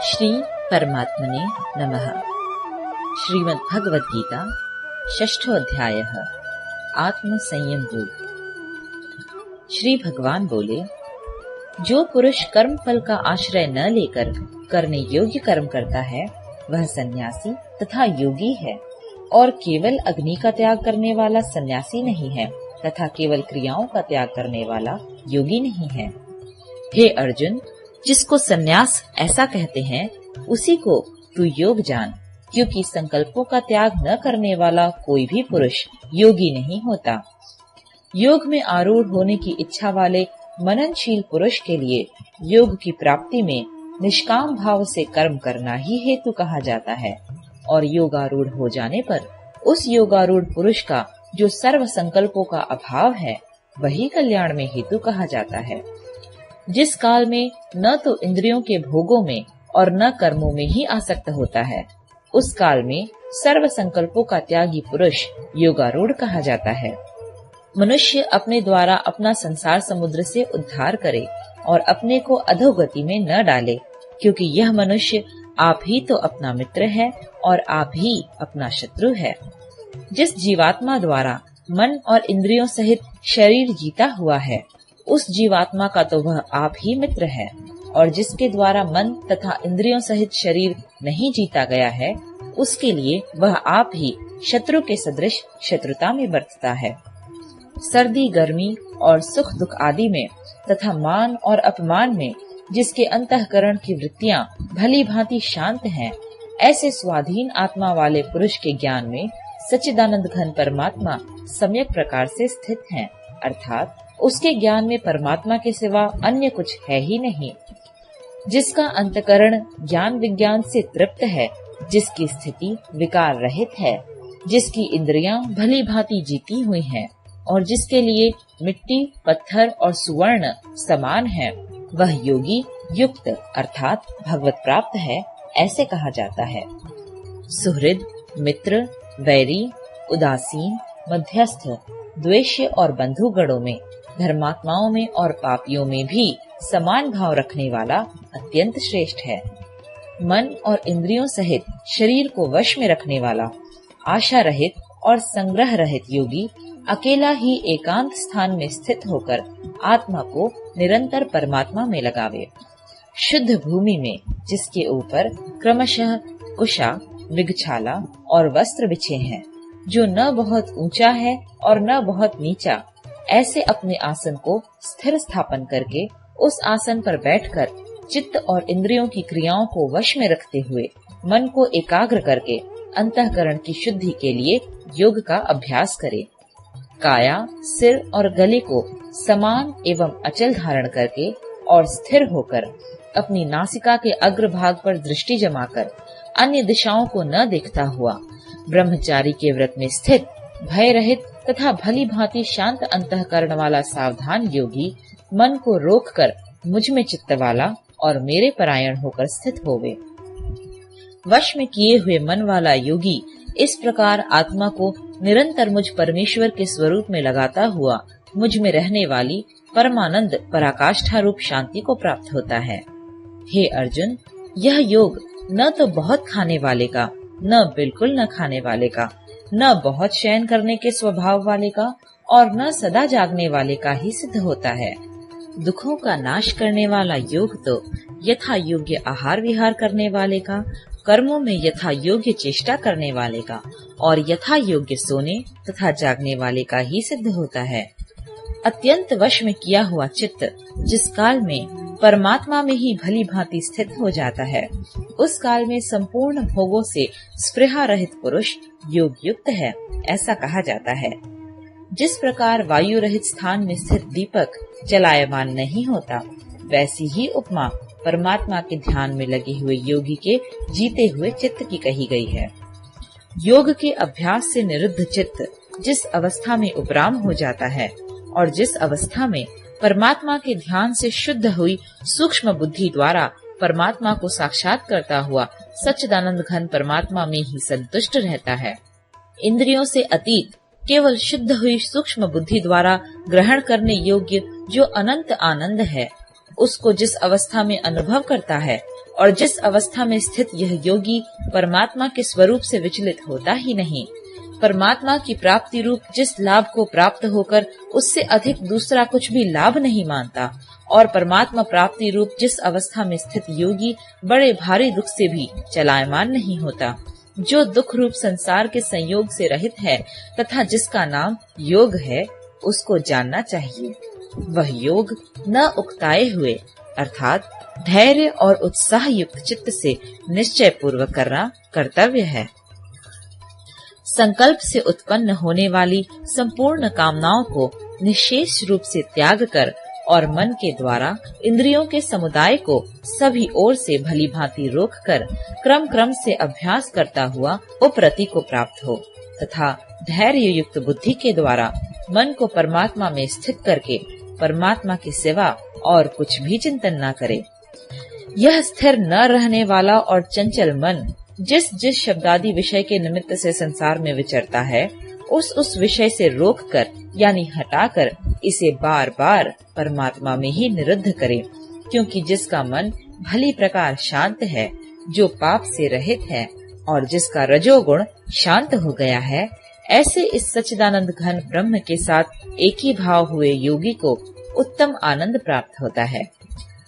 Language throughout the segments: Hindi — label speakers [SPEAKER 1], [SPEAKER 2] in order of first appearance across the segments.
[SPEAKER 1] श्री परमात्मने नमः। श्रीमद् भगवद गीता षष्ठो अध्यायः आत्म संयम योग। श्री भगवान बोले, जो पुरुष कर्म फल का आश्रय न लेकर करने योग्य कर्म करता है वह सन्यासी तथा योगी है, और केवल अग्नि का त्याग करने वाला सन्यासी नहीं है तथा केवल क्रियाओं का त्याग करने वाला योगी नहीं है। हे अर्जुन, जिसको सन्यास ऐसा कहते हैं उसी को तू योग जान, क्योंकि संकल्पों का त्याग न करने वाला कोई भी पुरुष योगी नहीं होता। योग में आरूढ़ होने की इच्छा वाले मननशील पुरुष के लिए योग की प्राप्ति में निष्काम भाव से कर्म करना ही हेतु कहा जाता है, और योगारूढ़ हो जाने पर उस योगारूढ़ पुरुष का जो सर्व संकल्पों का अभाव है वही कल्याण में हेतु कहा जाता है। जिस काल में न तो इंद्रियों के भोगों में और न कर्मों में ही आसक्त होता है, उस काल में सर्व संकल्पों का त्यागी पुरुष योगारूढ़ कहा जाता है। मनुष्य अपने द्वारा अपना संसार समुद्र से उद्धार करे और अपने को अधोगति में न डाले, क्योंकि यह मनुष्य आप ही तो अपना मित्र है और आप ही अपना शत्रु है। जिस जीवात्मा द्वारा मन और इंद्रियों सहित शरीर जीता हुआ है, उस जीवात्मा का तो वह आप ही मित्र है, और जिसके द्वारा मन तथा इंद्रियों सहित शरीर नहीं जीता गया है, उसके लिए वह आप ही शत्रु के सदृश शत्रुता में बरतता है। सर्दी गर्मी और सुख दुख आदि में तथा मान और अपमान में जिसके अंतःकरण की वृत्तियां भली भांति शांत हैं, ऐसे स्वाधीन आत्मा वाले पुरुष के ज्ञान में सच्चिदानंद घन परमात्मा सम्यक प्रकार से स्थित हैं, अर्थात उसके ज्ञान में परमात्मा के सिवा अन्य कुछ है ही नहीं। जिसका अंतकरण ज्ञान विज्ञान से तृप्त है, जिसकी स्थिति विकार रहित है, जिसकी इंद्रियां भली भांति जीती हुई हैं, और जिसके लिए मिट्टी पत्थर और सुवर्ण समान है, वह योगी युक्त अर्थात भगवत प्राप्त है, ऐसे कहा जाता है। सुहृद, मित्र, वैरी, उदासीन, मध्यस्थ, द्वेष्य और बंधुगणों में, धर्मात्माओं में और पापियों में भी समान भाव रखने वाला अत्यंत श्रेष्ठ है। मन और इंद्रियों सहित शरीर को वश में रखने वाला, आशा रहित और संग्रह रहित योगी अकेला ही एकांत स्थान में स्थित होकर आत्मा को निरंतर परमात्मा में लगावे। शुद्ध भूमि में जिसके ऊपर क्रमशः कुशा, मृगछाला और वस्त्र बिछे हैं, जो न बहुत ऊंचा है और न बहुत नीचा, ऐसे अपने आसन को स्थिर स्थापन करके उस आसन पर बैठकर चित्त और इंद्रियों की क्रियाओं को वश में रखते हुए मन को एकाग्र करके अंतःकरण की शुद्धि के लिए योग का अभ्यास करे। काया, सिर और गले को समान एवं अचल धारण करके और स्थिर होकर अपनी नासिका के अग्रभाग पर दृष्टि जमाकर अन्य दिशाओं को न देखता हुआ ब्रह्मचारी के व्रत में स्थित भय रहित तथा भली भांति शांत अंतःकरण वाला सावधान योगी मन को रोककर मुझ में चित्त वाला और मेरे परायण होकर स्थित होवे। वश में किए हुए मन वाला योगी इस प्रकार आत्मा को निरंतर मुझ परमेश्वर के स्वरूप में लगाता हुआ मुझ में रहने वाली परमानंद पराकाष्ठा रूप शांति को प्राप्त होता है। हे अर्जुन, यह योग न तो बहुत खाने वाले का, न बिल्कुल न खाने वाले का, न बहुत शयन करने के स्वभाव वाले का और न सदा जागने वाले का ही सिद्ध होता है। दुखों का नाश करने वाला योग तो यथा योग्य आहार विहार करने वाले का, कर्मों में यथा योग्य चेष्टा करने वाले का और यथा योग्य सोने तथा जागने वाले का ही सिद्ध होता है। अत्यंत वश में किया हुआ चित्त जिस काल में परमात्मा में ही भली भांति स्थित हो जाता है, उस काल में संपूर्ण भोगों से स्पृहा रहित पुरुष योग युक्त है, ऐसा कहा जाता है। जिस प्रकार वायु रहित स्थान में स्थित दीपक चलायमान नहीं होता, वैसी ही उपमा परमात्मा के ध्यान में लगे हुए योगी के जीते हुए चित्त की कही गई है। योग के अभ्यास से निरुद्ध चित्त जिस अवस्था में उपराम हो जाता है और जिस अवस्था में परमात्मा के ध्यान से शुद्ध हुई सूक्ष्म बुद्धि द्वारा परमात्मा को साक्षात करता हुआ सच्चिदानंद घन परमात्मा में ही संतुष्ट रहता है, इंद्रियों से अतीत केवल शुद्ध हुई सूक्ष्म बुद्धि द्वारा ग्रहण करने योग्य जो अनंत आनंद है, उसको जिस अवस्था में अनुभव करता है और जिस अवस्था में स्थित यह योगी परमात्मा के स्वरूप से विचलित होता ही नहीं, परमात्मा की प्राप्ति रूप जिस लाभ को प्राप्त होकर उससे अधिक दूसरा कुछ भी लाभ नहीं मानता, और परमात्मा प्राप्ति रूप जिस अवस्था में स्थित योगी बड़े भारी दुख से भी चलायमान नहीं होता, जो दुख रूप संसार के संयोग से रहित है तथा जिसका नाम योग है, उसको जानना चाहिए। वह योग न उकताए हुए अर्थात धैर्य और उत्साह युक्त चित्त से निश्चय पूर्वक करना कर्तव्य है। संकल्प से उत्पन्न होने वाली संपूर्ण कामनाओं को निशेष रूप से त्याग कर और मन के द्वारा इंद्रियों के समुदाय को सभी ओर से भली भांति रोक कर क्रम क्रम से अभ्यास करता हुआ उपरति को प्राप्त हो तथा धैर्य युक्त बुद्धि के द्वारा मन को परमात्मा में स्थित करके परमात्मा की सेवा और कुछ भी चिंतन न करे। यह स्थिर न रहने वाला और चंचल मन जिस जिस शब्दादि विषय के निमित्त से संसार में विचरता है, उस विषय से रोककर यानी हटाकर इसे बार बार परमात्मा में ही निरुद्ध करे, क्योंकि जिसका मन भली प्रकार शांत है, जो पाप से रहित है और जिसका रजोगुण शांत हो गया है, ऐसे इस सच्चिदानंद घन ब्रह्म के साथ एक ही भाव हुए योगी को उत्तम आनंद प्राप्त होता है।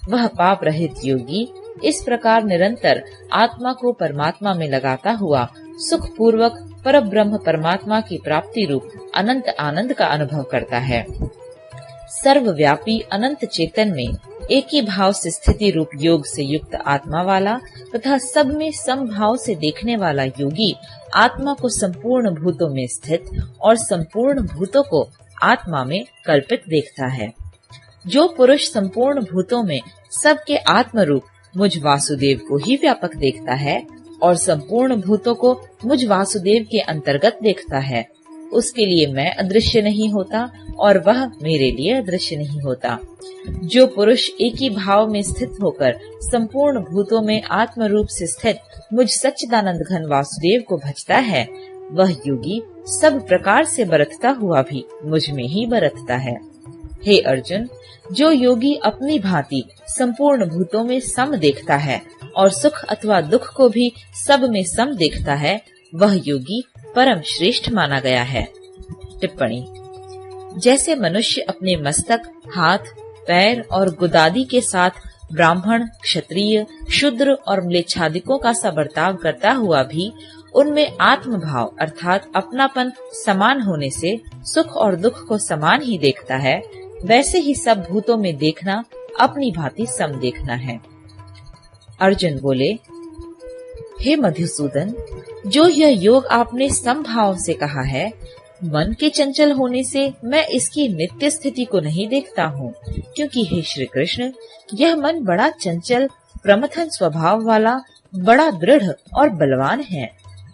[SPEAKER 1] वह पाप रहित योगी इस प्रकार निरंतर आत्मा को परमात्मा में लगाता हुआ सुख पूर्वक परब्रह्म परमात्मा की प्राप्ति रूप अनंत आनंद का अनुभव करता है। सर्वव्यापी अनंत चेतन में एक ही भाव से स्थिति रूप योग से युक्त आत्मा वाला तथा सब में समभाव से देखने वाला योगी आत्मा को संपूर्ण भूतों में स्थित और संपूर्ण भूतों को आत्मा में कल्पित देखता है। जो पुरुष संपूर्ण भूतों में सबके आत्म रूप मुझ वासुदेव को ही व्यापक देखता है और संपूर्ण भूतों को मुझ वासुदेव के अंतर्गत देखता है, उसके लिए मैं अदृश्य नहीं होता और वह मेरे लिए अदृश्य नहीं होता। जो पुरुष एक ही भाव में स्थित होकर संपूर्ण भूतों में आत्म रूप से स्थित मुझ सच्चिदानंद घन वासुदेव को भजता है, वह योगी सब प्रकार से बरतता हुआ भी मुझ में ही बरतता है। हे अर्जुन, जो योगी अपनी भांति संपूर्ण भूतों में सम देखता है और सुख अथवा दुख को भी सब में सम देखता है, वह योगी परम श्रेष्ठ माना गया है। टिप्पणी: जैसे मनुष्य अपने मस्तक, हाथ, पैर और गुदादि के साथ ब्राह्मण, क्षत्रिय, शूद्र और म्लेच्छादिकों का सा बर्ताव करता हुआ भी उनमें आत्म भाव अर्थात अपनापन समान होने से सुख और दुख को समान ही देखता है, वैसे ही सब भूतों में देखना अपनी भांति सम देखना है। अर्जुन बोले, हे मधुसूदन, जो यह योग आपने समभाव से कहा है, मन के चंचल होने से मैं इसकी नित्य स्थिति को नहीं देखता हूँ, क्योंकि हे श्री कृष्ण, यह मन बड़ा चंचल प्रमथन स्वभाव वाला, बड़ा दृढ़ और बलवान है।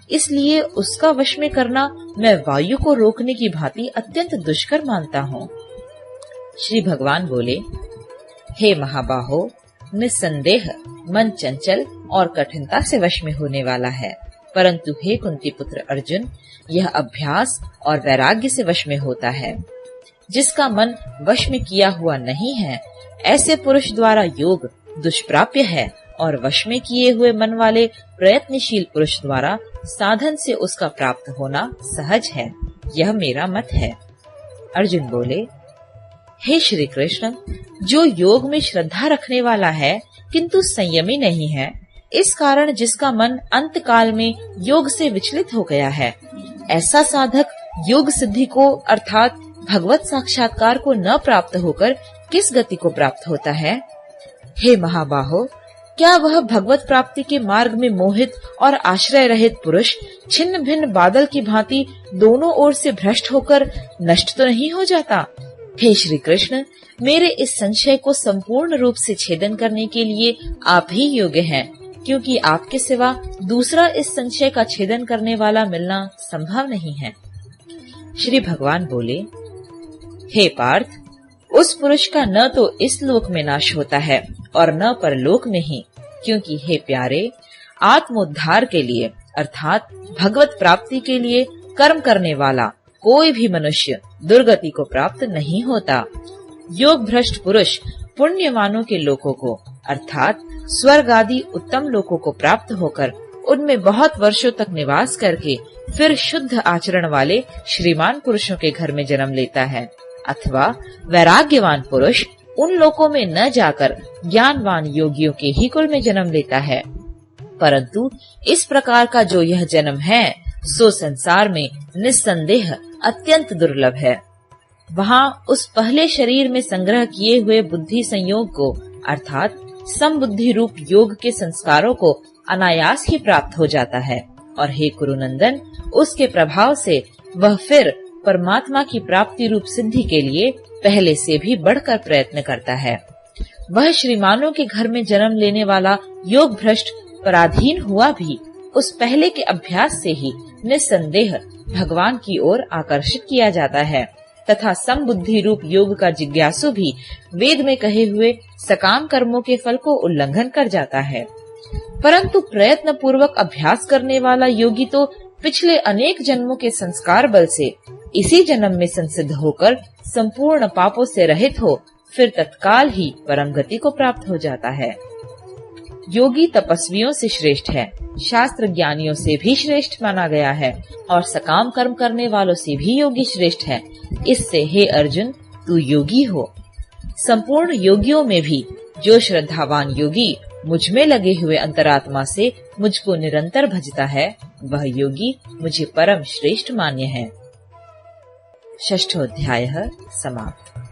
[SPEAKER 1] इसलिए उसका वश में करना मैं वायु को रोकने की भांति अत्यंत दुष्कर मानता हूँ। श्री भगवान बोले, हे महाबाहो, निस्संदेह मन चंचल और कठिनता से वश में होने वाला है, परंतु हे कुंती पुत्र अर्जुन, यह अभ्यास और वैराग्य से वश में होता है। जिसका मन वश में किया हुआ नहीं है, ऐसे पुरुष द्वारा योग दुष्प्राप्य है और वश में किए हुए मन वाले प्रयत्नशील पुरुष द्वारा साधन से उसका प्राप्त होना सहज है। यह मेरा मत है। अर्जुन बोले, हे श्री कृष्ण, जो योग में श्रद्धा रखने वाला है किंतु संयमी नहीं है, इस कारण जिसका मन अंत काल में योग से विचलित हो गया है, ऐसा साधक योग सिद्धि को अर्थात भगवत साक्षात्कार को न प्राप्त होकर किस गति को प्राप्त होता है? हे महाबाहो, क्या वह भगवत प्राप्ति के मार्ग में मोहित और आश्रय रहित पुरुष छिन्न भिन्न बादल की भांति दोनों ओर से भ्रष्ट होकर नष्ट तो नहीं हो जाता? हे श्री कृष्ण, मेरे इस संशय को संपूर्ण रूप से छेदन करने के लिए आप ही योग्य हैं, क्योंकि आपके सिवा दूसरा इस संशय का छेदन करने वाला मिलना संभव नहीं है। श्री भगवान बोले, हे पार्थ, उस पुरुष का न तो इस लोक में नाश होता है और न परलोक में ही, क्योंकि हे प्यारे, आत्मोद्धार के लिए अर्थात भगवत प्राप्ति के लिए कर्म करने वाला कोई भी मनुष्य दुर्गति को प्राप्त नहीं होता। योग भ्रष्ट पुरुष पुण्यवानों के लोकों को अर्थात स्वर्ग आदि उत्तम लोकों को प्राप्त होकर उनमें बहुत वर्षों तक निवास करके फिर शुद्ध आचरण वाले श्रीमान पुरुषों के घर में जन्म लेता है, अथवा वैराग्यवान पुरुष उन लोकों में न जाकर ज्ञानवान योगियों के ही कुल में जन्म लेता है। परंतु इस प्रकार का जो यह जन्म है सो संसार में निस्संदेह अत्यंत दुर्लभ है। वहाँ उस पहले शरीर में संग्रह किए हुए बुद्धि संयोग को अर्थात समबुद्धि रूप योग के संस्कारों को अनायास ही प्राप्त हो जाता है, और हे कुरुनंदन, उसके प्रभाव से वह फिर परमात्मा की प्राप्ति रूप सिद्धि के लिए पहले से भी बढ़कर प्रयत्न करता है। वह श्रीमानों के घर में जन्म लेने वाला योग भ्रष्ट पराधीन हुआ भी उस पहले के अभ्यास से ही निस्संदेह भगवान की ओर आकर्षित किया जाता है, तथा समबुद्धि रूप योग का जिज्ञासु भी वेद में कहे हुए सकाम कर्मों के फल को उल्लंघन कर जाता है। परंतु प्रयत्न पूर्वक अभ्यास करने वाला योगी तो पिछले अनेक जन्मों के संस्कार बल से इसी जन्म में संसिद्ध होकर संपूर्ण पापों से रहित हो फिर तत्काल ही परम गति को प्राप्त हो जाता है। योगी तपस्वियों से श्रेष्ठ है, शास्त्र ज्ञानियों से भी श्रेष्ठ माना गया है, और सकाम कर्म करने वालों से भी योगी श्रेष्ठ है। इससे हे अर्जुन, तू योगी हो। संपूर्ण योगियों में भी जो श्रद्धावान योगी मुझ में लगे हुए अंतरात्मा से मुझको निरंतर भजता है, वह योगी मुझे परम श्रेष्ठ मान्य है। 6वां अध्याय समाप्त।